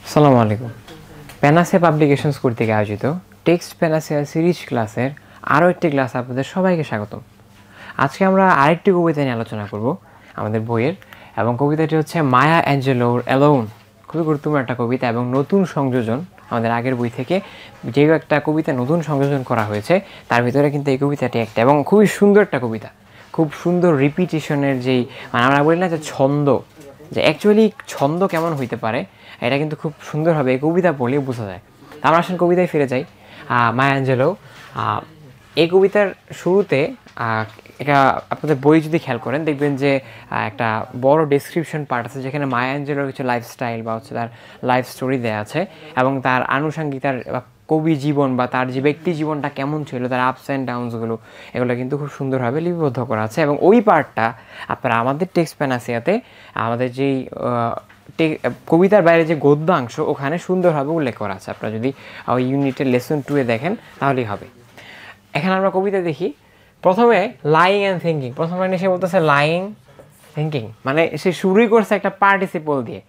আসসালামু আলাইকুম। Panacea publication school থেকে আয়োজিত টেক্সট প্যানাসিয়া সিরিজ ক্লাসের আরও একটি ক্লাস আপনাদের সবাইকে স্বাগতম। আজকে আমরা আরেকটি কবিতা নিয়ে আলোচনা করব আমাদের বইয়ের, এবং কবিতাটি হচ্ছে মায়া অ্যাঞ্জেলোর অ্যালোন। খুবই গুরুত্বপূর্ণ একটা কবিতা এবং নতুন সংযোজন আমাদের আগের বই থেকে যে একটা কবিতা নতুন সংযোজন করা হয়েছে তার ভিতরে কিন্তু এই কবিতাটি একটা, এবং খুবই সুন্দর একটা কবিতা। খুব সুন্দর রিপিটেশনের যেই আমরা বলি না যে ছন্দ, যে অ্যাকচুয়ালি ছন্দ কেমন হইতে পারে এটা কিন্তু খুব সুন্দরভাবে এই কবিতা পড়লে বোঝা যায়। তা আমরা আসলে কবিতায় ফিরে যাই। মায়া অ্যাঞ্জেলো এই কবিতার শুরুতে এটা আপনাদের বই যদি খেয়াল করেন দেখবেন যে একটা বড় ডেসক্রিপশন পার্ট আছে যেখানে মায়া অ্যাঞ্জেলোর কিছু লাইফস্টাইল বা হচ্ছে তার লাইফ স্টোরি দেওয়া আছে, এবং তার আনুষঙ্গিক তার কবি জীবন বা তার যে ব্যক্তি জীবনটা কেমন ছিল, তার আপস অ্যান্ড ডাউনসগুলো, এগুলো কিন্তু খুব সুন্দরভাবে লিপিবদ্ধ করা আছে। এবং ওই পার্টটা আপনারা আমাদের টেক্সট প্যানাসিয়াতে আমাদের যেই কবিতার বাইরে যে গদ্যাংশ ওখানে সুন্দরভাবে উল্লেখ করা আছে। আপনারা যদি ওই ইউনিটের লেসন 2-এ দেখেন তাহলেই হবে। এখানে আমরা কবিতা দেখি, প্রথমে লাইং অ্যান্ড থিঙ্কিং। প্রথমে সে বলতেছে লাইং থিঙ্কিং, মানে সে শুরুই করছে একটা পার্টিসিপল দিয়ে।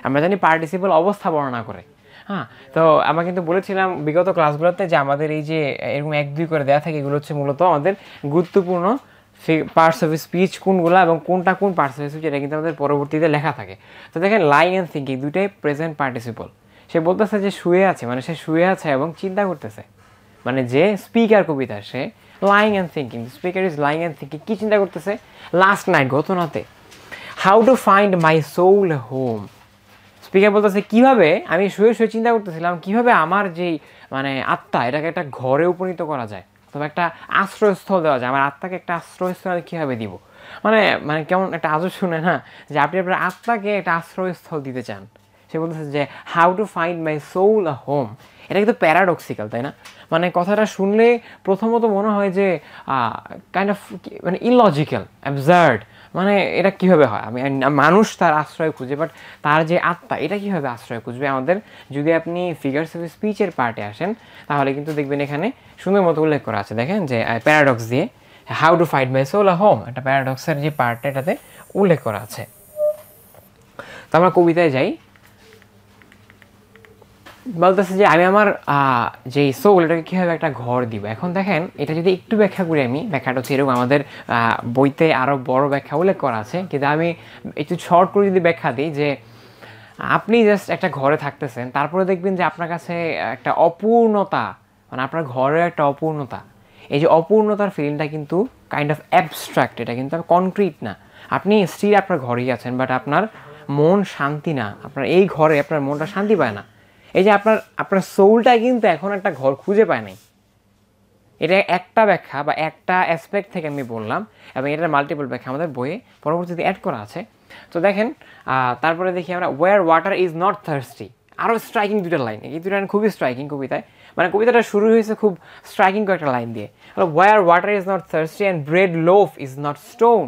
আমরা জানি পার্টিসিপল অবস্থা বর্ণনা করে। হ্যাঁ, তো আমরা কিন্তু বলেছিলাম বিগত ক্লাসগুলোতে যে আমাদের এই যে এরকম 1-2 করে দেওয়া থাকে, এগুলো হচ্ছে মূলত আমাদের গুরুত্বপূর্ণ পার্টস অফ স্পিচ কোনগুলো এবং কোনটা কোন পার্টস অফ স্পিচ, এটা কিন্তু আমাদের পরবর্তীতে লেখা থাকে। তো দেখেন লাইং অ্যান্ড থিঙ্কিং দুইটাই প্রেজেন্ট পার্টিসিপল। সে বলতেছে যে শুয়ে আছে, মানে সে শুয়ে আছে এবং চিন্তা করতেছে, মানে যে speaker Kabita say lying and thinking, speaker is lying and thinking. কী চিন্তা করতেছে? লাস্ট নাইট, গত রাতে। How to find my soul home. Speaker বলতেছে কীভাবে আমি শুয়ে শুয়ে চিন্তা করতেছিলাম কীভাবে আমার যেই মানে আত্মা, এটাকে একটা ঘরে উপনীত করা যায়, তবে একটা আশ্রয়স্থল দেওয়া যায়। আমার আত্মাকে একটা আশ্রয়স্থল কীভাবে দিব, মানে মানে কেমন একটা আজব শুনে না, যে আপনি আপনার আত্মাকে একটা আশ্রয়স্থল দিতে চান। সে বলতেছে যে how to find my soul a home. এটা কিন্তু প্যারাডক্সিক্যাল, তাই না? মানে কথাটা শুনলে প্রথমত মনে হয় যে কাইন্ড অফ মানে ইলজিক্যাল, অ্যাবসার্ড, মানে এটা কীভাবে হয়? মানুষ তার আশ্রয় খুঁজে, বাট তার যে আত্মা এটা কীভাবে আশ্রয় খুঁজবে? আমাদের যদি আপনি ফিগার্স অফ স্পিচের পার্টে আসেন তাহলে কিন্তু দেখবেন এখানে সুন্দর মতো উল্লেখ করা আছে। দেখেন যে প্যারাডক্স দিয়ে how to find my soul a home, একটা প্যারাডক্সের যে পার্টটা এটাতে উল্লেখ করা আছে। তো আমরা কবিতায় যাই। বলতেছে যে আমি আমার যেই সোল এটাকে কীভাবে একটা ঘর দিব। এখন দেখেন এটা যদি একটু ব্যাখ্যা করি, আমি ব্যাখ্যাটা হচ্ছে এরকম, আমাদের বইতে আরও বড় ব্যাখ্যা উল্লেখ করা আছে, কিন্তু আমি একটু শর্ট করে যদি ব্যাখ্যা দিই যে আপনি জাস্ট একটা ঘরে থাকতেছেন, তারপরে দেখবেন যে আপনার কাছে একটা অপূর্ণতা, মানে আপনার ঘরের একটা অপূর্ণতা, এই যে অপূর্ণতার ফিলিংটা কিন্তু কাইন্ড অফ অ্যাবস্ট্রাক্ট, এটা কিন্তু কনক্রিট না। আপনি স্টিল আপনার ঘরেই আছেন, বাট আপনার মন শান্তি না, আপনার এই ঘরে আপনার মনটা শান্তি পায় না। এই যে আপনার সোলটা কিন্তু এখন একটা ঘর খুঁজে পায় নাই। এটা একটা ব্যাখ্যা বা একটা অ্যাসপেক্ট থেকে আমি বললাম, এবং এটার মাল্টিপল ব্যাখ্যা আমাদের বইয়ে পরবর্তীতে অ্যাড করা আছে। তো দেখেন তারপরে দেখি আমরা war water is not thirsty. আরও স্ট্রাইকিং দুটো লাইন, এই দুটো লাইন খুবই স্ট্রাইকিং কবিতায়, মানে কবিতাটা শুরু হয়েছে খুব স্ট্রাইকিং কয়েকটা লাইন দিয়ে। War water is not thirsty and bread loaf is not stone.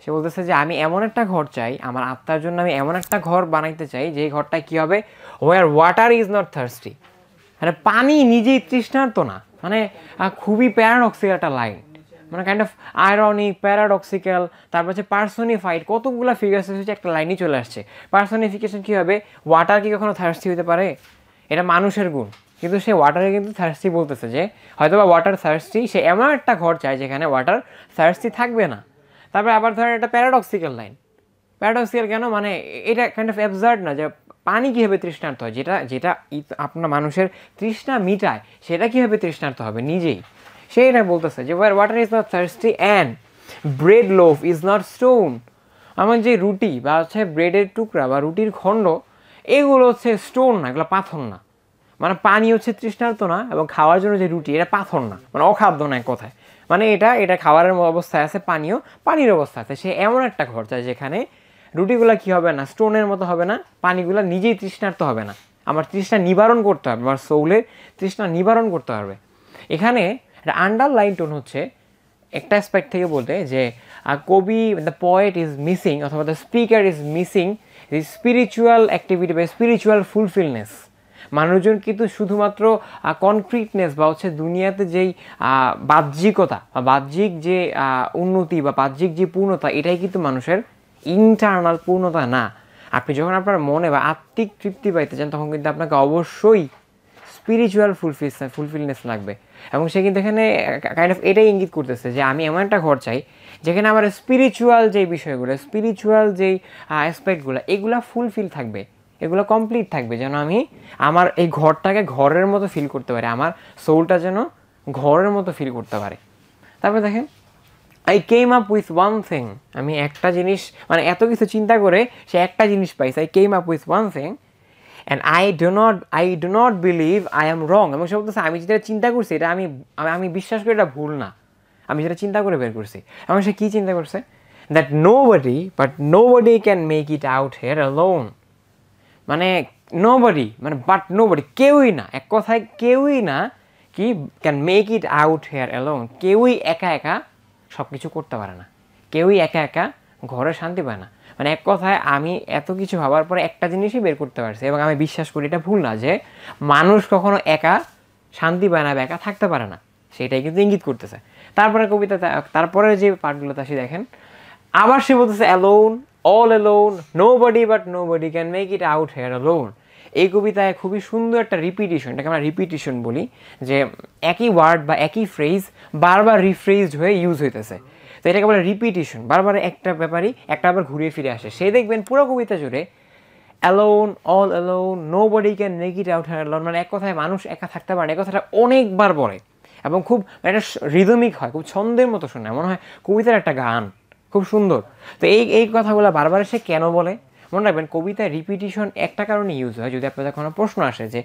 সে বলতেছে যে আমি এমন একটা ঘর চাই, আমার আত্মার জন্য আমি এমন একটা ঘর বানাইতে চাই যে ঘরটা কী হবে, war water is not thirsty, মানে পানি নিজেই তৃষ্ণার্ত না। মানে খুবই প্যারাডক্সিক্যাল একটা লাইন, মানে কাইন্ড অফ আয়রনিক, প্যারাডক্সিক্যাল। তারপর হচ্ছে পার্সোনিফাইড, কতগুলো ফিগার্স হচ্ছে একটা লাইনই চলে আসছে। পার্সোনিফিকেশন কী হবে? ওয়াটার কি কখনো থার্স্টি হতে পারে? এটা মানুষের গুণ, কিন্তু সে ওয়াটারে কিন্তু থার্স্টি বলতেছে যে হয়তো বা ওয়াটার থার্স্টি, সে এমন একটা ঘর চায় যেখানে ওয়াটার থার্স্টি থাকবে না। তারপরে আবার ধরেন একটা প্যারাডক্সিক্যাল লাইন। প্যারাডক্সিক্যাল কেন? মানে এটা কাইন্ড অফ অ্যাবসার্ড না, যে পানি কীভাবে তৃষ্ণার্ত হয়, যেটা যেটা আপনার মানুষের তৃষ্ণা মিটায়, সেটা কীভাবে তৃষ্ণার্ত হবে নিজেই। সেইটা বলতেছে যে war water is not thirsty and bread loaf is not stone. আমার যে রুটি বা হচ্ছে ব্রেডের টুকরা বা রুটির খণ্ড, এগুলো হচ্ছে স্টোন না, এগুলো পাথর না। মানে পানি হচ্ছে তৃষ্ণার্ত না, এবং খাওয়ার জন্য যে রুটি এটা পাথর না, মানে অখাদ্য না এক কথায়। মানে এটা খাবারের অবস্থায় আছে, পানির অবস্থা আছে। সে এমন একটা ঘর চায় যেখানে রুটিগুলো কী হবে না, স্টোনের মতো হবে না, পানিগুলো নিজেই তৃষ্ণার্ত হবে না। আমার তৃষ্ণা নিবারণ করতে হবে, আমার সোলের তৃষ্ণা নিবারণ করতে হবে। এখানে একটা আন্ডারলাইন টোন হচ্ছে একটা অ্যাসপেক্ট থেকে বলতে যে কবি, দ্য পয়েট ইজ মিসিং, অথবা the speaker is missing the spiritual activity বা স্পিরিচুয়াল ফুলফিলনেস। মানুষজন কিন্তু শুধুমাত্র কনক্রিটনেস বা হচ্ছে দুনিয়াতে যেই বাহ্যিকতা বা বাহ্যিক যে উন্নতি বা বাহ্যিক যে পূর্ণতা, এটাই কিন্তু মানুষের ইন্টারনাল পূর্ণতা না। আপনি যখন আপনার মনে বা আত্মিক তৃপ্তি পাইতে চান তখন কিন্তু আপনাকে অবশ্যই স্পিরিচুয়াল ফুলফিলনেস লাগবে। এবং সে কিন্তু এখানে কাইন্ড অফ এটাই ইঙ্গিত করতেছে যে আমি এমন একটা ঘর চাই যেখানে আমার স্পিরিচুয়াল যেই বিষয়গুলো, স্পিরিচুয়াল যেই অ্যাসপেক্টগুলো, এগুলো ফুলফিল থাকবে, এগুলো কমপ্লিট থাকবে, যেন আমি আমার এই ঘরটাকে ঘরের মতো ফিল করতে পারি, আমার সোলটা যেন ঘরের মতো ফিল করতে পারে। তারপরে দেখেন I came up with one thing, আমি একটা জিনিস মানে এত কিছু চিন্তা করে সে একটা জিনিস পাইছে, I came up with one thing and I do not believe I am রং। এবং সে বলতেছে আমি যেটা চিন্তা করছি এটা আমি বিশ্বাস করি এটা ভুল না, আমি যেটা চিন্তা করে বের করছি। এবং সে কী চিন্তা করছে? That no body can make it out hair alone. মানে কেউই না, এক কথায় কেউই না কি can make it out hair alone, কেউই একা একা সব কিছু করতে পারে না, কেউই একা একা ঘরে শান্তি পায় না। মানে এক কথায় আমি এত কিছু ভাবার পরে একটা জিনিসই বের করতে পারছি, এবং আমি বিশ্বাস করি এটা ভুল না যে মানুষ কখনো একা শান্তি পায় না বা একা থাকতে পারে না, সেটাই কিন্তু ইঙ্গিত করতেছে। তারপরে কবিতা, তারপরে যে পার্টগুলো আসি দেখেন, আবার সে বলতেছে alone, all alone, nobody can make it out hair alone. এই কবিতায় খুবই সুন্দর একটা রিপিটিশন, এটাকে আমরা রিপিটিশন বলি, যে একই ওয়ার্ড বা একই ফ্রেজ বারবার রিফ্রেজড হয়ে ইউজ হইতেছে, তো এটাকে বলে রিপিটিশন। বারবার একটা ব্যাপারই একটা আবার ঘুরিয়ে ফিরে আসে। সেই দেখবেন পুরো কবিতা জুড়ে alone, all alone, nobody can make it out hair alone, মানে এক কথায় মানুষ একা থাকতে পারে না, এই কথাটা অনেকবার বলে এবং খুব একটা রিদমিক হয়, খুব ছন্দের মতো শোনে, মনে হয় কবিতার একটা গান, খুব সুন্দর। তো এই কথাগুলো বারবার সে কেন বলে? মনে রাখবেন কবিতায় রিপিটিশন একটা কারণে ইউজ হয়। যদি আপনাদের কোনো প্রশ্ন আসে যে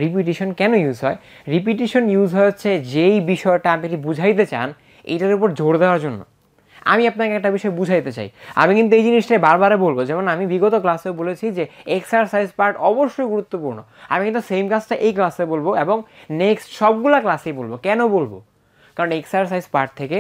রিপিটিশন কেন ইউজ হয়, রিপিটিশন ইউজ হয় হচ্ছে যেই বিষয়টা আপনি বুঝাইতে চান এইটার উপর জোর দেওয়ার জন্য। আমি আপনাকে একটা বিষয় বুঝাইতে চাই, আমি কিন্তু এই জিনিসটাই বারবার বলবো। যেমন আমি বিগত ক্লাসেও বলেছি যে এক্সারসাইজ পার্ট অবশ্যই গুরুত্বপূর্ণ, আমি কিন্তু সেম কাজটা এই ক্লাসে বলবো এবং নেক্সট সবগুলা ক্লাসেই বলবো। কেন বলবো? কারণ এক্সারসাইজ পার্ট থেকে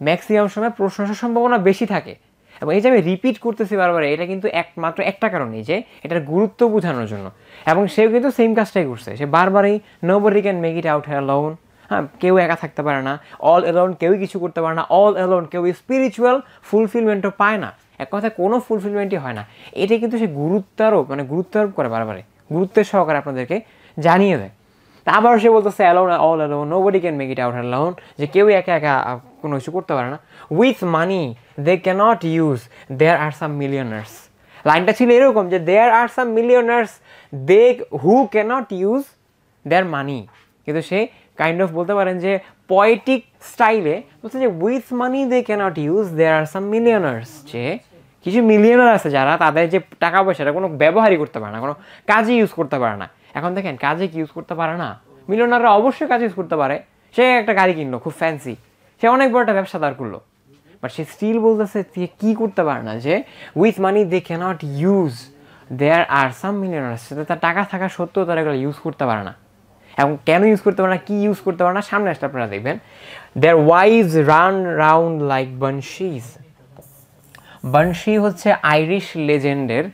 ম্যাক্সিমাম সময় প্রশ্ন আসার সম্ভাবনা বেশি থাকে। এবং এই যে আমি রিপিট করতেছি বারবার, এটা কিন্তু একমাত্র একটা কারণেই যে এটার গুরুত্ব বোঝানোর জন্য। এবং সেও কিন্তু সেম কাজটাই করছে, সে বারবারই nobody can make it out hair alone, হ্যাঁ, কেউ একা থাকতে পারে না, অল অ্যালোন, কেউই কিছু করতে পারে না, অল অ্যালোন, কেউ স্পিরিচুয়াল ফুলফিলমেন্টও পায় না, এক কথায় কোনো ফুলফিলমেন্টই হয় না। এটা কিন্তু সে গুরুত্বারোপ করে বারবারে, গুরুত্বের সহকারে আপনাদেরকে জানিয়ে দেয়। তা আবার সে বলতেছে alone, all alone, nobody can make it out alone, যে কেউই একা একা কোনো কিছু করতে পারে না। With money they can't use, দেয়ার আর সাম মিলিয়নার্স। লাইনটা ছিল এরকম যে দেয়ার আর সাম মিলিয়নার্স দে হু ক্যানট ইউজ দেয়ার মানি, কিন্তু সে কাইন্ড অফ বলতে পারেন যে পয়েটিক স্টাইলে বলছে যে with money they can't use, দেয়ার আর সাম মিলিয়নার্স, যে কিছু মিলিয়নার আছে যারা তাদের যে টাকা পয়সাটা কোনো ব্যবহারই করতে পারে না, কোনো কাজে ইউজ করতে পারে না। এখন দেখেন কাজে কি ইউজ করতে পারে না, মিলিয়নাররা অবশ্যই কাজে ইউজ করতে পারে। সে একটা গাড়ি কিনলো খুব ফ্যান্সি, সে অনেক বড় একটা ব্যবসা দাঁড় করলো, বাট সে স্টিল বলতেছে কি করতে পারে না, যে with money they can't use, দেয়ার আর সাম মিলিয়নার্স, তার টাকা থাকা সত্ত্বেও তারা এগুলো ইউজ করতে পারে না। এবং কেন ইউজ করতে পারে না, কি ইউজ করতে পারে না, সামনে আসলে আপনারা দেখবেন। দেয়ার wives run round like বানশিজ। Banshee হচ্ছে আইরিশ লেজেন্ডের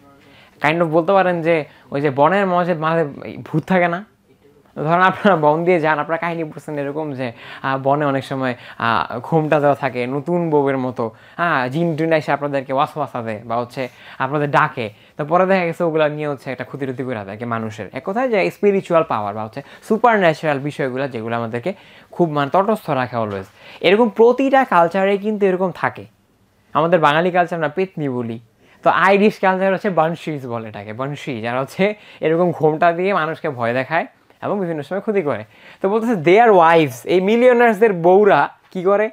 কাইন্ড অফ বলতে পারেন যে ওই যে বনের মাঝে ভূত থাকে না, ধরেন আপনারা বন দিয়ে যান, আপনারা কাহিনী পড়ছেন এরকম যে বনে অনেক সময় ঘুমটা দেওয়া থাকে নতুন বউয়ের মতো, জিন টিন এসে আপনাদেরকে ওয়াসওয়াসা দেয় বা হচ্ছে আপনাদের ডাকে, তো পরে দেখা গেছে ওগুলো নিয়ে হচ্ছে একটা ক্ষতি করে দেয় মানুষের। এক কথায় যে স্পিরিচুয়াল পাওয়ার বা হচ্ছে সুপার ন্যাচারাল বিষয়গুলো যেগুলো আমাদেরকে খুব তটস্থ রাখে অলওয়েজ, এরকম প্রতিটা কালচারে কিন্তু এরকম থাকে। আমাদের বাঙালি কালচার আমরা পেতনি বলি, তো আইরিশ কালচার হচ্ছে বানশিজ বলে এটাকে, বানশি, যারা হচ্ছে এরকম ঘোমটা দিয়ে মানুষকে ভয় দেখায় এবং বিভিন্ন সময় ক্ষতি করে। তো বলতেছে দেয়ার ওয়াইভস, এই মিলিয়নার্সদের বউরা কি করে,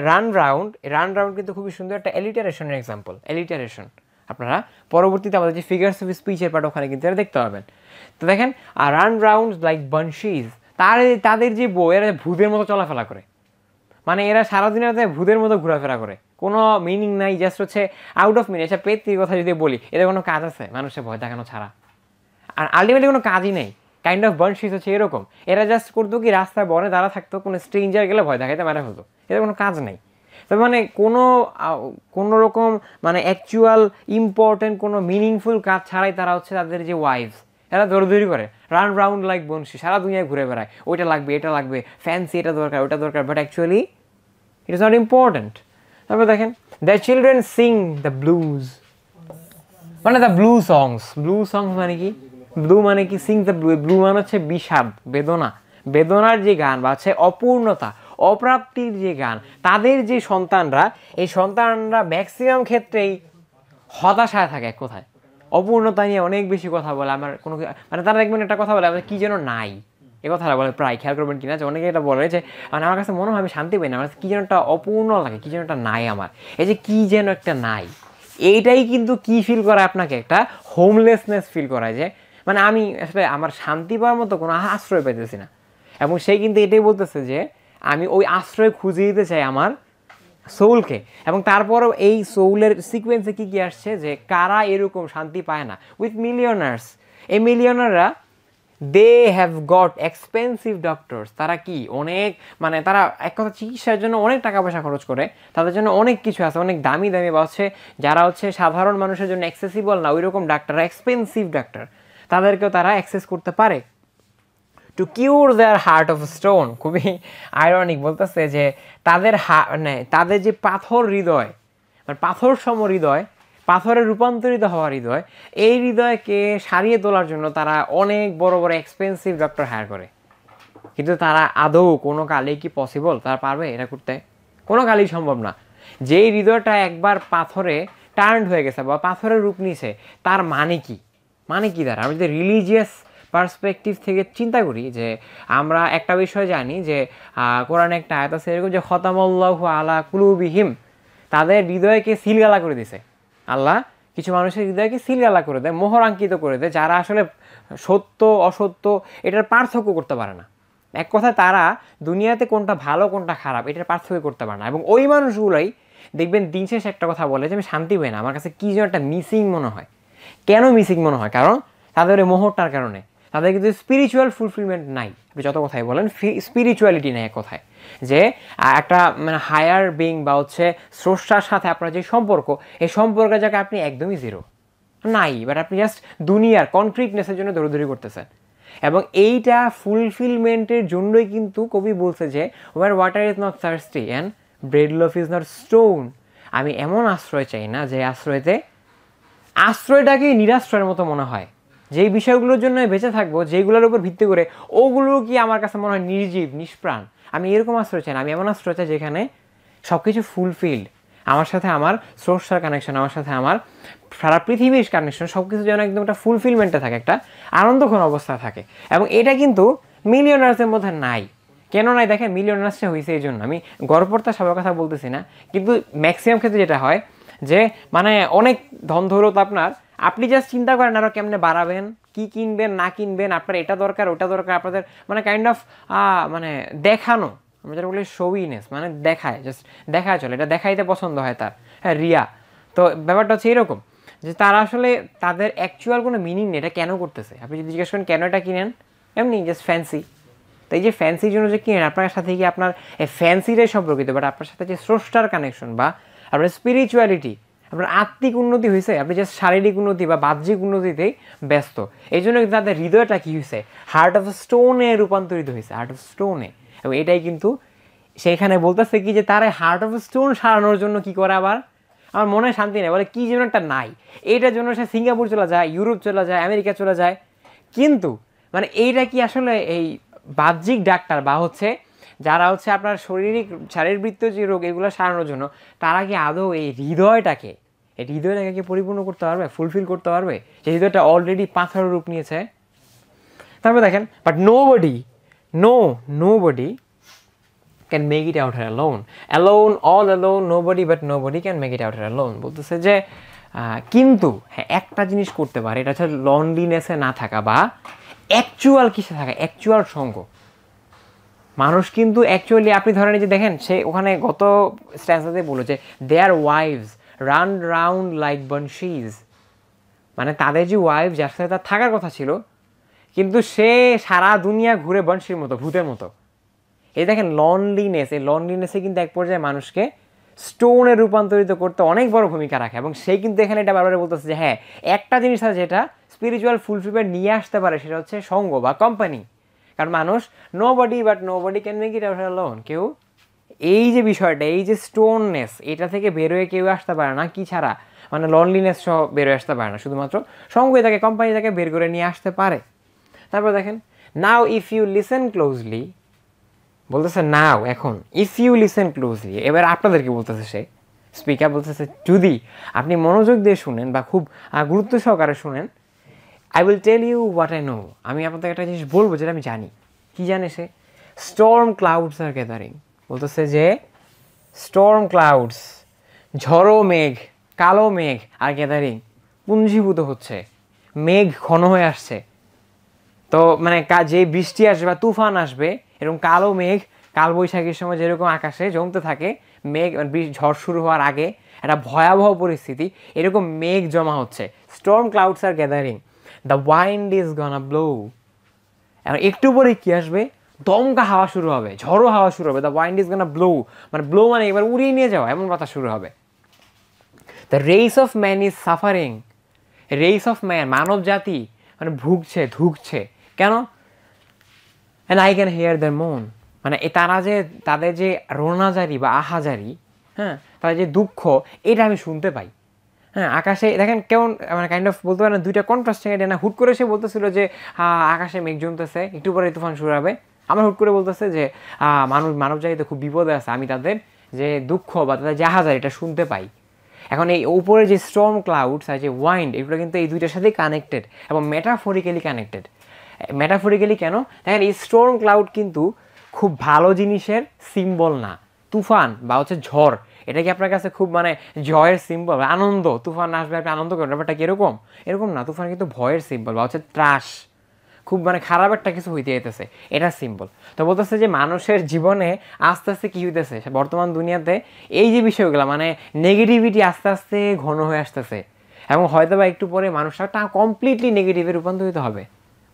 রান রাউন্ড কিন্তু খুবই সুন্দর একটা এলিটারেশনের এক্সাম্পল। এলিটারেশন আপনারা পরবর্তীতে আমাদের যে ফিগার্স অফ স্পিচের পার্ট ওখানে কিন্তু এরা দেখতে পাবেন। তো দেখেন রান রাউন্ড লাইক বানশিজ, তাদের যে বউ এরা ভূতের মতো চলাফেরা করে, মানে এরা সারাদিনের ভূতের মতো ঘোরাফেরা করে, কোনো মিনিং নাই, জাস্ট হচ্ছে আউট অফ মিনিং। আচ্ছা পেত্তির কথা যদি বলি, এদের কোনো কাজ আছে মানুষের ভয় দেখানো ছাড়া? আর আলটিমেটলি কোনো কাজই নেই। কাইন্ড অফ বানশিজ হচ্ছে এরকম, এরা জাস্ট করতো কি রাস্তায় বনে দাঁড়া থাকতো, কোনো স্ট্রেঞ্জার গেলে ভয় দেখাইতে মারা হতো, এদের কোনো কাজ নেই। তবে মানে কোনো রকম অ্যাকচুয়াল ইম্পর্টেন্ট কোনো মিনিংফুল কাজ ছাড়াই তারা হচ্ছে তাদের যে ওয়াইফস, এরা দৌড়দৌড়ি করে, রান রাউন্ড লাইক বনশি, সারা দুনিয়ায় ঘুরে বেড়ায়, ওইটা লাগবে এটা লাগবে, ফ্যান্সি এটা দরকার ওটা দরকার, but actually it is not important. তারপর দেখেন the children Singh the blues, মানে দ্য ব্লু সংস মানে কি? ব্লু মানে কি? Singh the blue. ব্লু মানে হচ্ছে বিষাদ, বেদনা, বেদনার যে গান বা হচ্ছে অপূর্ণতা, অপ্রাপ্তির যে গান। তাদের যে সন্তানরা, এই সন্তানরা ম্যাক্সিমাম ক্ষেত্রেই হতাশায় থাকে, এক কথায় অপূর্ণতা নিয়ে অনেক বেশি কথা বলে। আমার কোনো মানে তারা দেখবেন একটা কথা বলে, আমাদের কী যেন নাই, এ কথাটা বলে প্রায়, খেয়াল করবেন কিনা, যে অনেকে এটা বলে যে মানে আমার কাছে মনে হয় আমি শান্তি পাই না, আমার কী যেন একটা অপূর্ণ লাগে, কী যেন একটা নাই আমার, এই যে কী যেন একটা নাই, এইটাই কিন্তু কি ফিল করায় আপনাকে? একটা হোমলেসনেস ফিল করায়, যে মানে আমি আসলে আমার শান্তি পাওয়ার মতো কোনো আশ্রয় পাইতেছি না। এবং সে কিন্তু এটাই বলতেছে যে আমি ওই আশ্রয় খুঁজে দিতে চাই আমার সোলকে। এবং তারপরেও এই সোলের সিকোয়েন্সে কী কী আসছে, যে কারা এরকম শান্তি পায় না? উইথ মিলিয়নার্স। এই মিলিয়নাররা, they have got expensive doctors. তারা কি অনেক, মানে তারা এক কথা চিকিৎসার জন্য অনেক টাকা পয়সা খরচ করে, তাদের জন্য অনেক কিছু আছে, অনেক দামি দামি, বা হচ্ছে যারা হচ্ছে সাধারণ মানুষের জন্য অ্যাক্সেসিবল না, ওই রকম ডাক্তার, এক্সপেন্সিভ ডাক্তার, তাদেরকেও তারা অ্যাক্সেস করতে পারে। Two কিউর there heart of stone. খুবই আইরনিক বলতেছে যে তাদের মানে তাদের যে পাথর হৃদয়, মানে পাথর সম হৃদয়, পাথরে রূপান্তরিত হওয়ার হৃদয়, এই হৃদয়কে সারিয়ে তোলার জন্য তারা অনেক বড় বড় এক্সপেন্সিভ ডক্টর হায়ার করে। কিন্তু তারা আদৌ কোনো কালেই কি পসিবল? তারা পারবে এটা করতে? কোনো কালেই সম্ভব না। যেই হৃদয়টা একবার পাথরে টার্ন হয়ে গেছে বা পাথরের রূপ নিয়েছে, তার মানে কি? মানে কি তারা? আমি যদি রিলিজিয়াস পার্সপেক্টিভ থেকে চিন্তা করি, যে আমরা একটা বিষয় জানি যে কোরআনে একটা আয়াত আছে এরকম, যে খতামাল্লাহু আলা কুলুবিহিম, তাদের হৃদয়কে সিলগালা করে দিছে আল্লাহ। কিছু মানুষের হৃদয়কে সিলগালা করে দেয়, মোহরাঙ্কিত করে দেয়, যারা আসলে সত্য অসত্য এটার পার্থক্য করতে পারে না। এক কথায় তারা দুনিয়াতে কোনটা ভালো কোনটা খারাপ এটার পার্থক্য করতে পারে না। এবং ওই মানুষগুলোই দেখবেন দিন শেষে একটা কথা বলে, যে আমি শান্তি পাই না, আমার কাছে কী যেন একটা মিসিং মনে হয়। কেন মিসিং মনে হয়? কারণ তাদের ওই মোহরটার কারণে। তাদের কিন্তু স্পিরিচুয়াল ফুলফিলমেন্ট নাই। আপনি যত কথাই বলেন, স্পিরিচুয়ালিটি নেই এক কথায়, যে একটা মানে হায়ার বিং বা হচ্ছে স্রষ্টার সাথে আপনার যে সম্পর্ক, এই সম্পর্কের জায়গায় আপনি একদমই জিরো নাই, বাট আপনি জাস্ট দুনিয়ার কনক্রিটনেসের জন্য দৌড়দৌড়ি করতেছেন। এবং এইটা ফুলফিলমেন্টের জন্যই কিন্তু কবি বলছে যে war water is not thirsty and bread loaf is not stone. আমি এমন আশ্রয় চাই না যে আশ্রয়টাকে নিরাশ্রয়ের মতো মনে হয়, যেই বিষয়গুলোর জন্য বেঁচে থাকবো, যেগুলোর উপর ভিত্তি করে, ওগুলো কি আমার কাছে মনে হয় নির্জীব, নিষ্প্রাণ। আমি এরকম আশ্রয় চাই না, আমি এমন আশ্রয় চাই যেখানে সব কিছু ফুলফিলড, আমার সাথে আমার সোর্সার কানেকশন, আমার সাথে আমার সারা পৃথিবীর কানেকশন, সব কিছু যেন একদম একটা ফুলফিলমেন্টে থাকে, একটা আনন্দঘন অবস্থা থাকে। এবং এটা কিন্তু মিলিয়নার্সের মধ্যে নাই। কেন নাই? দেখেন, মিলিয়নার্সটা হয়েছে এই জন্য, আমি গর্বটা সবার কথা বলতেছি না, কিন্তু ম্যাক্সিমাম ক্ষেত্রে যেটা হয় যে মানে অনেক ধন দৌলত আপনার, আপনি জাস্ট চিন্তা করেন আরও কেমনে বাড়াবেন, কি কিনবেন না কিনবেন, আপনার এটা দরকার ওটা দরকার, আপনাদের মানে কাইন্ড অফ মানে দেখানো, আমরা যেটা বলি শোইনেস, মানে দেখায়, জাস্ট দেখায় চলে, এটা দেখাইতে পছন্দ হয় তার, হ্যাঁ, রিয়া। তো ব্যাপারটা হচ্ছে এরকম, যে তারা আসলে তাদের অ্যাকচুয়াল কোনো মিনিং নেই এটা কেন করতেছে। আপনি যদি জিজ্ঞেস করেন কেন এটা কিনেন, এমনি জাস্ট ফ্যান্সি। তো এই যে ফ্যান্সির জন্য যে কিনেন, আপনার সাথে কি আপনার এই ফ্যান্সিটাই সম্পর্কিত, বাট আপনার সাথে যে স্রষ্টার কানেকশন বা আপনার স্পিরিচুয়ালিটি, আপনার আত্মিক উন্নতি হয়েছে, আপনি জাস্ট শারীরিক উন্নতি বা বাহ্যিক উন্নতিতেই ব্যস্ত। এই জন্য কিন্তু তাদের হৃদয়টা কী হয়েছে, হার্ট অফ স্টোনে রূপান্তরিত হয়েছে, হার্ট অফ স্টোনে। এবং এটাই কিন্তু সেখানে বলতেছে কি, যে তারা হার্ট অফ স্টোন সারানোর জন্য কি করে, আবার আমার মনে শান্তি নেই, বলে কী যেন একটা নাই। এইটার জন্য সে সিঙ্গাপুর চলে যায়, ইউরোপ চলে যায়, আমেরিকা চলে যায়। কিন্তু মানে এইটা কি আসলে এই বাহ্যিক ডাক্তার বা হচ্ছে যারা হচ্ছে আপনার শারীরবৃত্তীয় যে রোগ এগুলো সারানোর জন্য, তারা কি আদৌ এই হৃদয়টাকে কি পরিপূর্ণ করতে পারবে, ফুলফিল করতে পারবে, যে হৃদয়টা অলরেডি পাথরের রূপ নিয়েছে? তারপরে দেখেন, but nobody can make it out here all alone, nobody can make it out here alone। বলতেছে যে কিন্তু হ্যাঁ একটা জিনিস করতে পারে, এটা হচ্ছে লনলিনেসে না থাকা বা অ্যাকচুয়াল কিসে থাকা, অ্যাকচুয়াল সঙ্গ। মানুষ কিন্তু অ্যাকচুয়ালি, আপনি ধরেন যে দেখেন, সে ওখানে গত স্ট্যান্সাতে বলেছে দেয়ার ওয়াইভস রান রাউন্ড লাইক বানশিজ, মানে তাদের যে ওয়াইফ যার সাথে তার থাকার কথা ছিল, কিন্তু সে সারা দুনিয়া ঘুরে বনশির মতো, ভূতের মতো। এই দেখেন লনলিনেস, এই লনলিনেসে কিন্তু এক পর্যায়ে মানুষকে স্টোনে রূপান্তরিত করতে অনেক বড় ভূমিকা রাখে। এবং সেই কিন্তু এখানে এটা বারবার বলতেছে যে হ্যাঁ একটা জিনিস আছে যেটা স্পিরিচুয়াল ফুলফিলমেন্ট নিয়ে আসতে পারে, সেটা হচ্ছে সঙ্গ বা কোম্পানি। কারণ মানুষ nobody can make it out alone, কেউ এই যে বিষয়টা, এই যে স্টোননেস, এটা থেকে বেরোয় কেউ আসতে পারে না কি ছাড়া, মানে লনলিনেস সহ বের হয়ে আসতে পারে না, শুধুমাত্র সঙ্গই তাকে কোম্পানি তাকে বের করে নিয়ে আসতে পারে। তারপর দেখেন নাও ইফ ইউ লিসেন ক্লোজলি, বলতেছে নাও এখন, ইফ ইউ লিসেন ক্লোজলি, এবার আপনাদেরকে বলতেছে সে স্পিকার বলতেছে যদি আপনি মনোযোগ দিয়ে শুনেন বা খুব গুরুত্ব সহকারে শুনেন, I will tell you what I know, আমি আপনাদের একটা জিনিস বলবো যেটা আমি জানি। কি জানে সে? স্টর্ম ক্লাউডস আর গ্যাদারিং, বলতেছে যে স্টর্ম ক্লাউডস, ঝড়ো মেঘ, কালো মেঘ আর গ্যাদারিং, পুঞ্জীভূত হচ্ছে, মেঘ ঘন হয়ে আসছে। তো মানে যে বৃষ্টি আসবে বা তুফান আসবে, এরকম কালো মেঘ কালবৈশাখীর সময় যেরকম আকাশে জমতে থাকে মেঘ, ঝড় শুরু হওয়ার আগে একটা ভয়াবহ পরিস্থিতি, এরকম মেঘ জমা হচ্ছে। Sturm clouds are gathering, the wind is গনা blow, এখন একটু পরে কি আসবে? দমকা হাওয়া শুরু হবে, ঝড়ো হাওয়া শুরু হবে। দ্য ওয়াইন্ড ইজ গনা ব্লো, মানে ব্লো মানে এবার উড়িয়ে নিয়ে যাওয়া, এমন বাতাস শুরু হবে। The race of man is suffering, race of man, মানব জাতি মানে ভুগছে, ধুকছে। কেন? And I can here there মন, মানে তারা যে তাদের যে রোনাজারি বা আহাজারি, হ্যাঁ, তাদের যে দুঃখ, এটা আমি শুনতে পাই। হ্যাঁ, আকাশে দেখেন কেমন মানে কাইন্ড অফ বলতে পারেন দুইটা কন্ট্রাস্টিং আইডিয়া না। হুট করে সে বলতেছিল যে আকাশে মেঘ জমতেছে, একটু পরে তুফান শুরু হবে। আমার হুট করে বলতেছে যে মানব জাতিতে খুব বিপদে আছে, আমি তাদের যে দুঃখ বা তাদের জাহাজারি এটা শুনতে পাই। এখন এই উপরে যে স্টর্ম ক্লাউডস আর যে ওয়াইন্ড, এগুলো কিন্তু এই দুইটার সাথেই কানেক্টেড এবং মেটাফরিক্যালি কানেক্টেড। মেটাফরিক্যালি কেন? দেখেন এই স্টর্ম ক্লাউড কিন্তু খুব ভালো জিনিসের সিম্বল না। তুফান বা হচ্ছে ঝড়, এটা কি আপনার কাছে খুব মানে জয়ের সিম্বল, আনন্দ? তুফান আসবে আপনি আনন্দ করেন, ব্যাপারটা কি এরকম? এরকম না। তুফান কিন্তু ভয়ের সিম্বল বা হচ্ছে ত্রাস, খুব মানে খারাপ একটা কিছু হইতে যেতেছে, এটা সিম্বল। তো বলতেছে যে মানুষের জীবনে আস্তে আস্তে কী হইতেছে বর্তমান দুনিয়াতে, এই যে বিষয়গুলো মানে নেগেটিভিটি আস্তে আস্তে ঘন হয়ে আসতেছে, এবং হয়তো বা একটু পরে মানুষটা কমপ্লিটলি নেগেটিভে রূপান্তরিত হবে।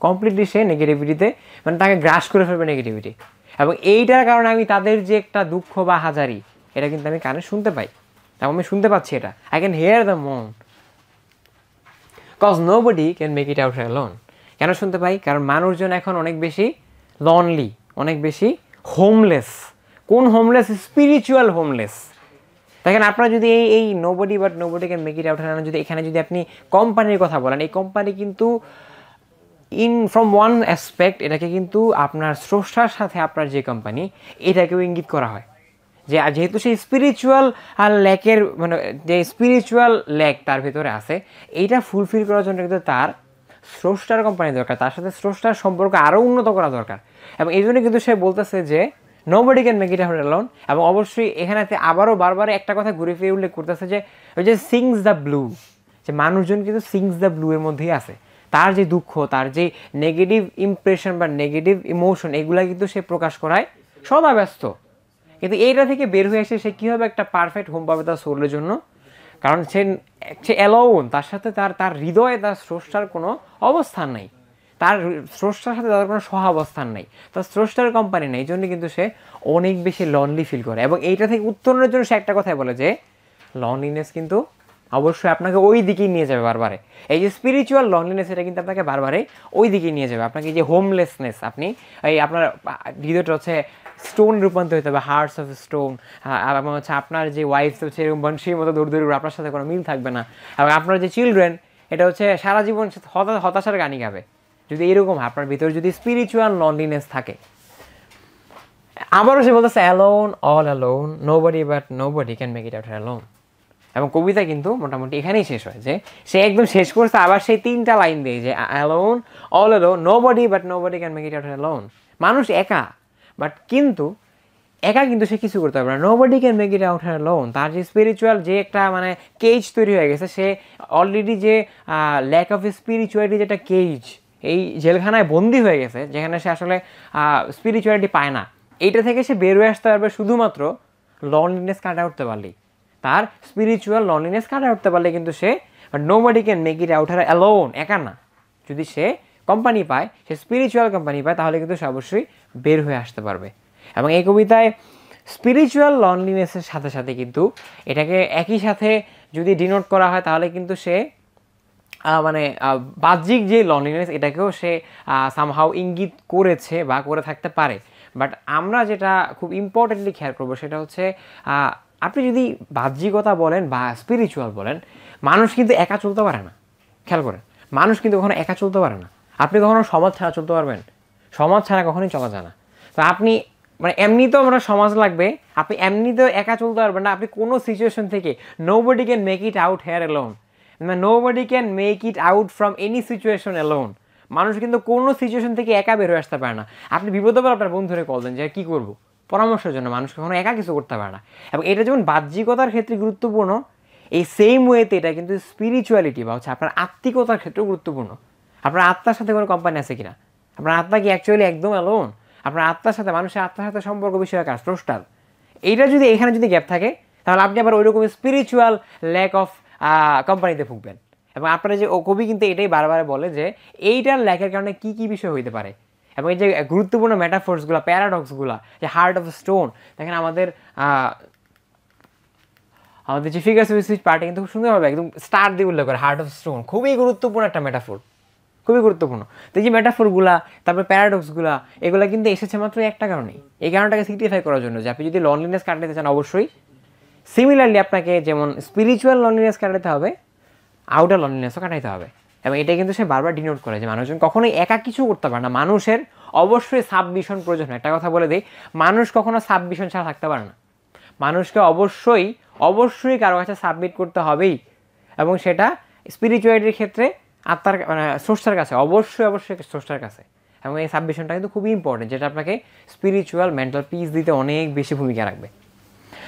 কমপ্লিটলি সে নেগেটিভিটিতে মানে তাকে গ্রাস করে ফেলবে নেগেটিভিটি। এবং এইটার কারণে আমি তাদের যে একটা দুঃখ বা হাজারি, এটা কিন্তু আমি কানে শুনতে পাই, এবং আমি শুনতে পাচ্ছি এটা। আই ক্যান হিয়ার দ্য মন, cause nobody can make it out alone. কেন শুনতে পাই? কারণ মানুষজন এখন অনেক বেশি লনলি, অনেক বেশি হোমলেস। কোন হোমলেস? Spiritual homeless. দেখেন আপনারা যদি এই nobody but nobody can make it out alone, যদি এখানে যদি আপনি কোম্পানির কথা বলেন, এই কোম্পানি কিন্তু ফ্রম ওয়ান অ্যাসপেক্ট এটাকে কিন্তু আপনার স্রষ্টার সাথে আপনার যে কোম্পানি, এটাকেও ইঙ্গিত করা হয় যে যেহেতু সেই স্পিরিচুয়াল ল্যাকের মানে যে স্পিরিচুয়াল ল্যাক তার ভিতরে আছে, এইটা ফুলফিল করার জন্য কিন্তু তার স্রষ্টার কোম্পানি দরকার, তার সাথে স্রষ্টার সম্পর্ক আরও উন্নত করা দরকার। এবং এই জন্য কিন্তু সে বলতেছে যে nobody can make it out alone. এবং অবশ্যই এখানেতে আবারও বারবার একটা কথা ঘুরে ফিরে উল্লেখ করতেছে যে ওই যে সিংস দ্য ব্লু, যে মানুষজন কিন্তু সিংস দ্য ব্লু এর মধ্যেই আছে। তার যে দুঃখ, তার যে নেগেটিভ ইমপ্রেশন বা নেগেটিভ ইমোশন, এগুলা কিন্তু সে প্রকাশ করায় সদা ব্যস্ত। কিন্তু এইটা থেকে বের হয়ে এসে সে কীভাবে একটা পারফেক্ট হোম পাবে তার সোলের জন্য? কারণ সে অ্যালোন, তার সাথে তার হৃদয়ে তার স্রষ্টার কোনো অবস্থান নাই, তার স্রষ্টার সাথে তার কোনো সহাবস্থান নাই, তার স্রষ্টার কোম্পানি নেই। এই জন্য কিন্তু সে অনেক বেশি লনলি ফিল করে। এবং এইটা থেকে উত্তরণের জন্য সে একটা কথাই বলে যে লনলিনেস কিন্তু অবশ্যই আপনাকে ওই দিকেই নিয়ে যাবে বারবারে। এই যে স্পিরিচুয়াল লনলিনেস, এটা কিন্তু আপনাকে বারবারে ওই দিকেই নিয়ে যাবে। আপনাকে যে হোমলেসনেস, আপনি এই আপনার হৃদয়টা হচ্ছে স্টোন রূপান্তরিত হতে হবে, হার্টস অফ স্টোন। এবং হচ্ছে আপনার যে ওয়াইফ হচ্ছে এরকম বংশীর মতো দৌড় দৌড়, আপনার সাথে কোনো মিল থাকবে না। এবং আপনার যে চিলড্রেন, এটা হচ্ছে সারা জীবন হতাশার গানই গাবে। যদি এরকম আপনার ভিতরে যদি স্পিরিচুয়াল লনলিনেস থাকে। আবারও সে বলতেছে alone, all alone, nobody but nobody can make it out alone. এবং কবিতা কিন্তু মোটামুটি এখানেই শেষ হয়, যে সে একদম শেষ করছে আবার সেই তিনটা লাইন দিয়ে যে alone, all alone, nobody but nobody can make it out alone. মানুষ একা, বাট কিন্তু একা কিন্তু সে কিছু করতে পারবে না। Nobody can make it out alone. তার যে স্পিরিচুয়াল যে একটা মানে কেজ তৈরি হয়ে গেছে, সে অলরেডি যে ল্যাক অফ স্পিরিচুয়ালিটি যেটা কেজ, এই জেলখানায় বন্দি হয়ে গেছে, যেখানে সে আসলে স্পিরিচুয়ালিটি পায় না, এইটা থেকে সে বের হয়ে আসতে পারবে শুধুমাত্র লনলিনেস কাটা উঠতে পারলেই। তার স্পিরিচুয়াল লনলিনেস কাটা উঠতে পারলে কিন্তু সে nobody can make it out alone, একা না। যদি সে কোম্পানি পায়, সে স্পিরিচুয়াল কোম্পানি পায়, তাহলে কিন্তু সে অবশ্যই বের হয়ে আসতে পারবে। এবং এই কবিতায় স্পিরিচুয়াল লনলিনেসের সাথে সাথে কিন্তু এটাকে একই সাথে যদি ডিনোট করা হয়, তাহলে কিন্তু সে মানে বাহ্যিক যে লনলিনেস, এটাকেও সে সামহাও ইঙ্গিত করেছে বা করে থাকতে পারে। বাট আমরা যেটা খুব ইম্পর্টেন্টলি খেয়াল করবো সেটা হচ্ছে আপনি যদি বাহ্যিকতা বলেন বা স্পিরিচুয়াল বলেন, মানুষ কিন্তু একা চলতে পারে না, খেয়াল করেন, মানুষ কিন্তু কখনো একা চলতে পারে না। আপনি কখনো সমাজ ছাড়া চলতে পারবেন? সমাজ ছাড়া কখনোই চলা যায় না। তো আপনি মানে এমনিতেও আমরা সমাজ লাগবে, আপনি এমনিতেও একা চলতে পারবেন না। আপনি কোনো সিচুয়েশন থেকে nobody can make it out hair alone, nobody can make it out from any situation alone. মানুষ কিন্তু কোনো সিচুয়েশন থেকে একা বের হয়ে আসতে পারে না। আপনি বিপদে পড়ে আপনার বন্ধুরে কল দেন যে কী করবো, পরামর্শের জন্য। মানুষ কখনো একা কিছু করতে পারে না। এবং এটা যেমন বাহ্যিকতার ক্ষেত্রে গুরুত্বপূর্ণ, এই সেম ওয়েতে এটা কিন্তু স্পিরিচুয়ালিটি বা হচ্ছে আপনার আত্মিকতার ক্ষেত্রেও গুরুত্বপূর্ণ। আপনার আত্মার সাথে কোনো কোম্পানি আছে কিনা? আপনার আত্মা কি অ্যাকচুয়ালি একদম অ্যালোন? আপনার আত্মার সাথে, মানুষের আত্মার সাথে সম্পর্ক বিষয়ে কাজ স্রষ্টার, এইটা যদি এখানে যদি গ্যাপ থাকে, তাহলে আপনি আবার ওই রকম স্পিরিচুয়াল ল্যাক অফ কোম্পানিতে ভুগবেন। এবং আপনারা যে কবি কিন্তু এটাই বারবার বলে যে এইটার ল্যাকের কারণে কী কী বিষয় হইতে পারে। এবং এই যে গুরুত্বপূর্ণ মেটাফোর্সগুলো, প্যারাডক্সগুলো, যে হার্ট অফ স্টোন, দেখেন আমাদের যে ফিগার্স অফ স্পিচ পার্টি কিন্তু খুব সুন্দরভাবে একদম স্টার দিয়ে উল্লেখ করে হার্ট অফ স্টোন, খুবই গুরুত্বপূর্ণ একটা মেটাফোর, খুবই গুরুত্বপূর্ণ। তো এই যে মেটাফোরগুলা, তারপরে প্যারাডক্সগুলা, এগুলো কিন্তু এসেছে মাত্র একটা কারণেই, এই কারণটাকে সিগনিফাই করার জন্য যে আপনি যদি লনলিনেস কাটাতে চান, অবশ্যই সিমিলারলি আপনাকে যেমন স্পিরিচুয়াল লনলিনেস কাটাতে হবে, আউটার লনলিনেসও কাটাইতে হবে। এবং এটা কিন্তু সে বারবার ডিনোট করে যে মানুষজন কখনোই একা কিছু করতে পারে না, মানুষের অবশ্যই সাবমিশন প্রয়োজন। একটা কথা বলে দিই, মানুষ কখনো সাবমিশন ছাড়া থাকতে পারে না। মানুষকে অবশ্যই অবশ্যই কারো কাছে সাবমিট করতে হবেই, এবং সেটা স্পিরিচুয়ালিটির ক্ষেত্রে আত্মার মানে স্রষ্টার কাছে, অবশ্যই অবশ্যই স্রষ্টার কাছে। এবং এই সাবমিশনটা কিন্তু খুবই ইম্পর্টেন্ট, যেটা আপনাকে স্পিরিচুয়াল মেন্টাল পিস দিতে অনেক বেশি ভূমিকা রাখবে।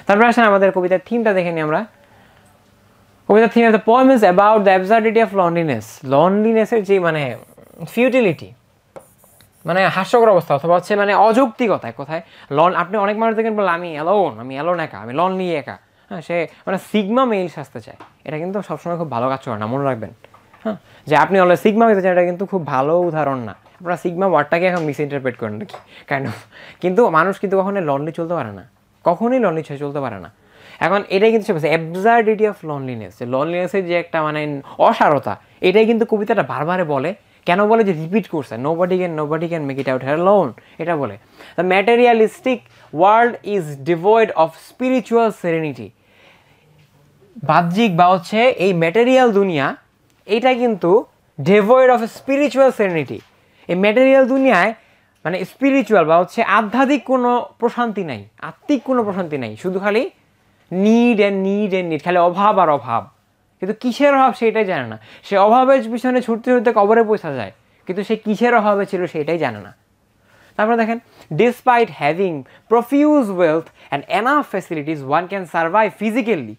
তারপরে আসেন আমাদের কবিতার থিমটা দেখে নিই আমরা। কবিতার theme the poem is about the অ্যাবসার্ডিটি of loneliness. লনলিনেসের যে মানে ফিউটিলিটি, মানে হাস্যকর অবস্থা, অথবা হচ্ছে মানে অযৌক্তিকতা। কোথায় আপনি অনেক মানুষ দেখেন বলে আমি অ্যালোন একা, আমি লনলি একা। হ্যাঁ, সে মানে সিগমা মেইল সাজতে চায়। এটা কিন্তু সবসময় খুব ভালো কাজ করে না, মনে রাখবেন। হ্যাঁ, যে আপনি অলরেডি সিগমা হতে চান, এটা কিন্তু খুব ভালো উদাহরণ না। আপনারা সিগমা ওয়ার্ডটাকে এখন মিস ইন্টারপ্রেট করেন নাকি কেন? কিন্তু মানুষ কিন্তু কখনোই লনলি চলতে পারে না, কখনোই লনলি চলতে পারে না। এখন এটাই কিন্তু সে বলছে অ্যাবসার্ডিটি অফ লনলিনেস, যে লনলিনেসের যে একটা মানে অসারতা, এটাই কিন্তু কবিতাটা বারবারে বলে। কেন বলে? যে রিপিট করছে, nobody can make it out hair alone. এটা বলে the materialistic world is devoid of spiritual serenity. বাহ্যিক বা হচ্ছে এই ম্যাটেরিয়াল দুনিয়া, এটা কিন্তু ডিভয়েড অফ স্পিরিচুয়াল সেরেনিটি। এই ম্যাটেরিয়াল দুনিয়ায় মানে স্পিরিচুয়াল বা হচ্ছে আধ্যাত্মিক কোনো প্রশান্তি নাই, আত্মিক কোনো প্রশান্তি নাই, শুধু খালি নিড অ্যান্ড নিড, খালি অভাব আর অভাব। কিন্তু কিসের অভাব সেটাই জানে না। সে অভাবের পিছনে ছুটতে ছুটতে কবরে পৌঁছা যায়, কিন্তু সে কিসের অভাবে ছিল সেটাই জানে না। তারপরে দেখেন, despite having profuse wealth and enough facilities one can survive physically.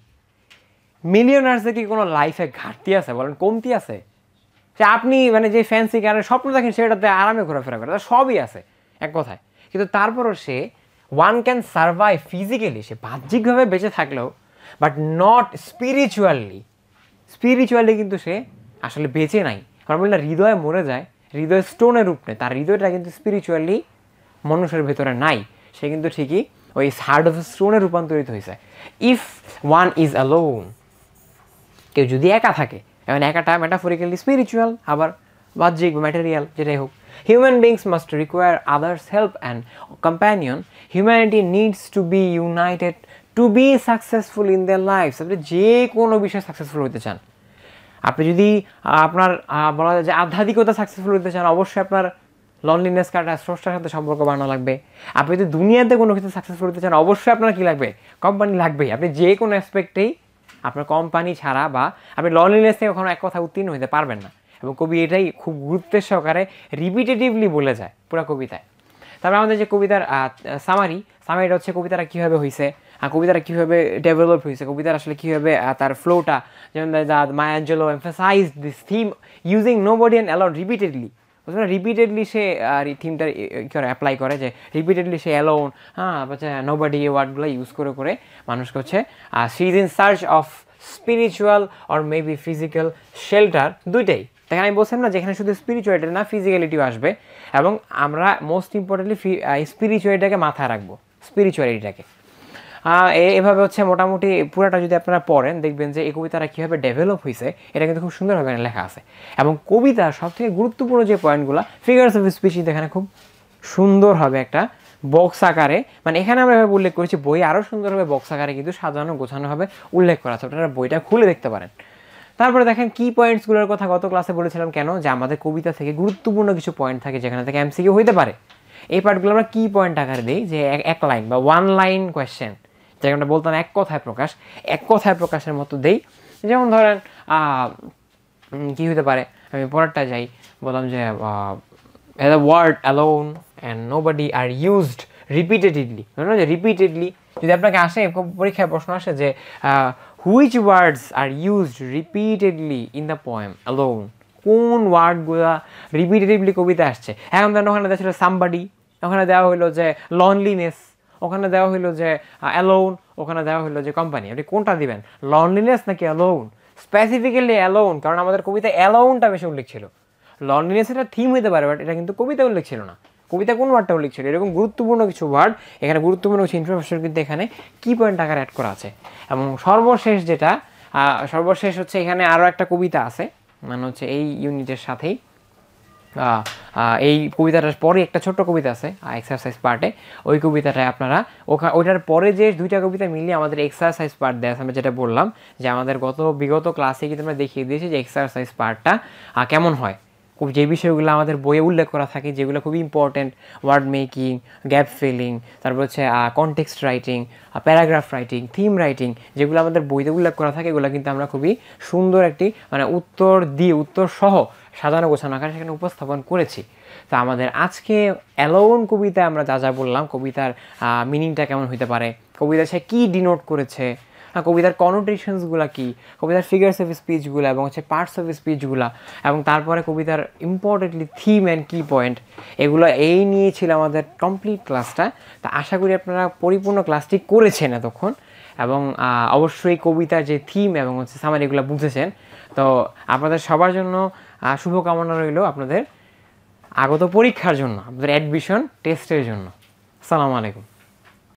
মিলিয়নার্সদের কি কোনো লাইফে ঘাটতি আছে বলেন, কমতি আছে? যে আপনি মানে যে ফ্যান্সি কারের স্বপ্ন দেখেন সেটাতে আরামে ঘোরাফেরা করে, সবই আছে এক কথায়। কিন্তু তারপরও সে ওয়ান ক্যান সার্ভাইভ ফিজিক্যালি, সে বাহ্যিকভাবে বেঁচে থাকলেও বাট নট স্পিরিচুয়ালি কিন্তু সে আসলে বেঁচে নাই। আমরা বলি না হৃদয়ে মরে যায়, হৃদয় স্টোনের রূপ নেয়, তার হৃদয়টা কিন্তু স্পিরিচুয়ালি মানুষের ভেতরে নাই, সে কিন্তু ঠিকই ওই হার্ট অফ স্টোনে রূপান্তরিত হয়েছে। ইফ ওয়ান ইজ অ্যালোন, কেউ যদি একা থাকে, এখন একাটা মেটাফরিক্যালি স্পিরিচুয়াল, আবার বাহ্যিক ম্যাটেরিয়াল, যেটাই হোক। Human beings must require others help and companion. Humanity needs to B United two be successful in their lives. আপনি যে কোনো বিষয়ে সাকসেসফুল হতে চান, আপনি যদি আপনার বলা যায় যে আধ্যাত্মিকতা সাকসেসফুল হতে চান, অবশ্যই আপনার লনলিনেস কাটা স্রষ্টার সাথে সম্পর্ক বানানো লাগবে। আপনি যদি দুনিয়াতে কোনো কিছু সাকসেসফুল হতে চান, অবশ্যই আপনার কী লাগবে? কোম্পানি লাগবেই। আপনি যে কোনো অ্যাসপেক্টেই আপনার কোম্পানি ছাড়া বা আপনি লনলিনেস থেকে কখনো এক কথা উত্তীর্ণ হতে পারবেন না। এবং কবি এটাই খুব গুরুত্বের সহকারে রিপিটেটিভলি বলে যায় পুরো কবিতায়। তারপরে আমাদের যে কবিতার সামারিটা হচ্ছে কবিতাটা কীভাবে হয়েছে, কবিতাটা কীভাবে ডেভেলপ হয়েছে, কবিতার আসলে কীভাবে তার ফ্লোটা, যেমন মায়া Angelo emphasise this theme using nobody and alone repeatedly. Repeatedly সে থিমটা অ্যাপ্লাই করে, যে রিপিটেডলি সে অ্যালোন, নোবডি, এই ওয়ার্ডগুলো ইউজ করে করে মানুষকে হচ্ছে she is in search of spiritual or maybe physical shelter, দুইটাই। দেখেন আমি বলছিলাম না, যেখানে শুধু স্পিরিচুয়ালিটি না ফিজিক্যালিটিও আসবে, এবং আমরা মোস্ট ইম্পর্টেন্টলি স্পিরিচুয়ালিটিটাকে মাথায় রাখবো, স্পিরিচুয়ালিটিটাকে। এভাবে হচ্ছে মোটামুটি পুরাটা যদি আপনারা পড়েন, দেখবেন যে এই কবিতাটা কীভাবে ডেভেলপ হয়েছে এটা কিন্তু খুব সুন্দরভাবে লেখা আছে। এবং কবিতার সবথেকে গুরুত্বপূর্ণ যে পয়েন্টগুলো, ফিগার্স অফ স্পিচ এখানে খুব সুন্দরভাবে একটা বক্স আকারে, মানে এখানে আমরা এভাবে উল্লেখ করেছি, বই আরও সুন্দরভাবে বক্স আকারে কিন্তু সাজানো গোছানোভাবে উল্লেখ করা আছে। আপনারা বইটা খুলে দেখতে পারেন। তারপরে দেখেন কি পয়েন্টসগুলোর কথা গত ক্লাসে বলেছিলাম কেন, যে আমাদের কবিতা থেকে গুরুত্বপূর্ণ কিছু পয়েন্ট থাকে যেখানে থেকে এমসিকিউ হইতে পারে। এই পার্টগুলো আমরা কি পয়েন্ট আকারে দিই, যে এক লাইন বা ওয়ান লাইন কোয়েশ্চেন, যেটা আমরা বলতাম এক কথায় প্রকাশ, এক কথায় প্রকাশের মতো দেই। যেমন ধরেন কি হতে পারে, আমি পরেরটা যাই, বললাম যে the word alone and nobody are used repeatedly, যে রিপিটেডলি যদি আপনাকে আসে পরীক্ষায় প্রশ্ন আসে যে which words are used repeatedly in the poem alone, কোন ওয়ার্ডগুলো রিপিটেটিভলি কবিতা আসছে। এখন ধরেন ওখানে দেওয়া ছিল সামবাডি, ওখানে দেওয়া হইলো যে লনলিনেস, ওখানে দেওয়া হইলো যে অ্যালোন, ওখানে দেওয়া হইলো যে কোম্পানি। আপনি কোনটা দিবেন, লনলিনেস নাকি অ্যালোন? স্পেসিফিক্যালি অ্যালোন, কারণ আমাদের কবিতায় অ্যালোনটা বেশি উল্লেখ ছিল। লনলিনেস এটা থিম হতে পারে, বাট এটা কিন্তু কবিতা উল্লেখ ছিল না। কবিতা কোন ওয়ার্ডটা উল্লেখ ছিল? এরকম গুরুত্বপূর্ণ কিছু ওয়ার্ড এখানে, গুরুত্বপূর্ণ কিছু ইনফরমেশন কিন্তু এখানে কি পয়েন্ট আকারে অ্যাড করা আছে। এবং সর্বশেষ হচ্ছে এখানে আরও একটা কবিতা আছে, মানে হচ্ছে এই ইউনিটের সাথেই এই কবিতাটার পরে একটা ছোট্ট কবিতা আছে এক্সারসাইজ পার্টে। ওই কবিতাটায় আপনারা ওইটার পরে যে দুইটা কবিতা মিলিয়ে আমাদের এক্সারসাইজ পার্ট দেওয়া আছে। আমরা যেটা বললাম যে আমাদের বিগত ক্লাসে কিন্তু আমরা দেখিয়ে দিয়েছি যে এক্সারসাইজ পার্টটা কেমন হয়, যে বিষয়গুলো আমাদের বইয়ে উল্লেখ করা থাকে, যেগুলো খুবই important, word making, gap filling, তারপর হচ্ছে context writing, paragraph writing, theme writing, যেগুলো আমাদের বইতে উল্লেখ করা থাকে, এগুলো কিন্তু আমরা খুবই সুন্দর একটি মানে উত্তর সহ সাজানো গোছানো আকারে সেখানে উপস্থাপন করেছি। তো আমাদের আজকে অ্যালোন কবিতায় আমরা যা বললাম, কবিতার মিনিংটা কেমন হইতে পারে, কবিতা সে কী ডিনোট করেছে, কবিতার কনোটেশনসগুলো কী, কবিতার ফিগার্স অফ স্পিচগুলো এবং হচ্ছে পার্টস অফ স্পিচগুলো, এবং তারপরে কবিতার ইম্পর্টেন্টলি থিম অ্যান্ড কি পয়েন্ট, এগুলো এই নিয়ে ছিল আমাদের কমপ্লিট ক্লাসটা। তা আশা করি আপনারা পরিপূর্ণ ক্লাসটি করেছেন এতক্ষণ, এবং অবশ্যই কবিতার যে থিম এবং হচ্ছে সামারি এগুলো বুঝেছেন। তো আপনাদের সবার জন্য শুভকামনা রইল আপনাদের আগত পরীক্ষার জন্য, আপনাদের অ্যাডমিশন টেস্টের জন্য। আসসালামু আলাইকুম।